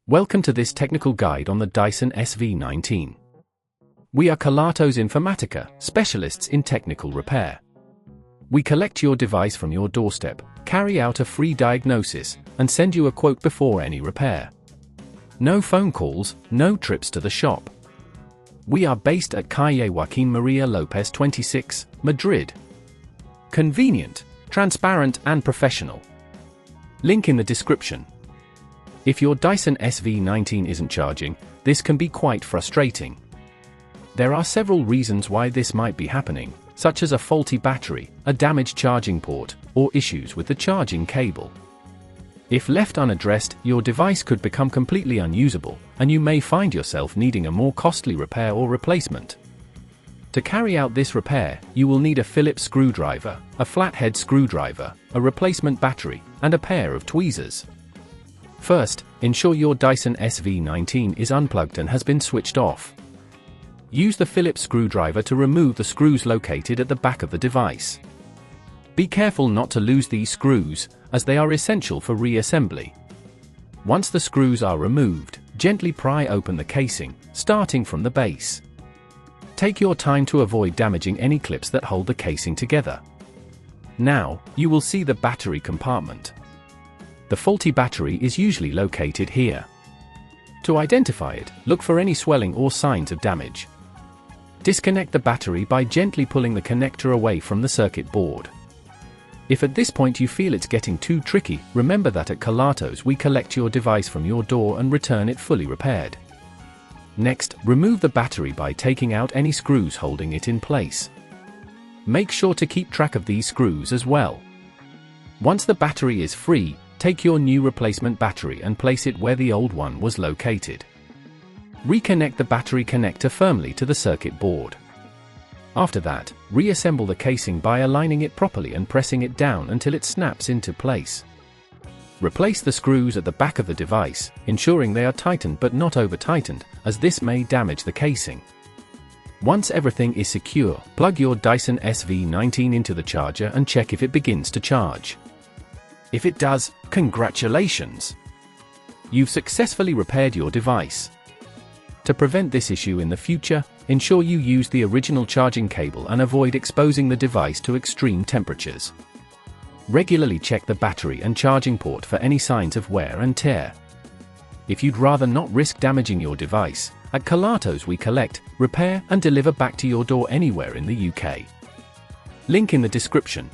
Welcome to this technical guide on the Dyson SV19. We are Kelatos Informatica, specialists in technical repair. We collect your device from your doorstep, carry out a free diagnosis, and send you a quote before any repair. No phone calls, no trips to the shop. We are based at Calle Joaquín María López 26, Madrid. Convenient, transparent and professional. Link in the description. If your Dyson SV19 isn't charging, this can be quite frustrating. There are several reasons why this might be happening, such as a faulty battery, a damaged charging port, or issues with the charging cable. If left unaddressed, your device could become completely unusable, and you may find yourself needing a more costly repair or replacement. To carry out this repair, you will need a Phillips screwdriver, a flathead screwdriver, a replacement battery, and a pair of tweezers. First, ensure your Dyson SV19 is unplugged and has been switched off. Use the Phillips screwdriver to remove the screws located at the back of the device. Be careful not to lose these screws, as they are essential for reassembly. Once the screws are removed, gently pry open the casing, starting from the base. Take your time to avoid damaging any clips that hold the casing together. Now, you will see the battery compartment. The faulty battery is usually located here. To identify it, look for any swelling or signs of damage. Disconnect the battery by gently pulling the connector away from the circuit board. If at this point you feel it's getting too tricky, remember that at Kelatos we collect your device from your door and return it fully repaired. Next, remove the battery by taking out any screws holding it in place. Make sure to keep track of these screws as well. Once the battery is free, take your new replacement battery and place it where the old one was located. Reconnect the battery connector firmly to the circuit board. After that, reassemble the casing by aligning it properly and pressing it down until it snaps into place. Replace the screws at the back of the device, ensuring they are tightened but not over-tightened, as this may damage the casing. Once everything is secure, plug your Dyson SV19 into the charger and check if it begins to charge. If it does, congratulations! You've successfully repaired your device. To prevent this issue in the future, ensure you use the original charging cable and avoid exposing the device to extreme temperatures. Regularly check the battery and charging port for any signs of wear and tear. If you'd rather not risk damaging your device, at Kelatos we collect, repair and deliver back to your door anywhere in the UK. Link in the description.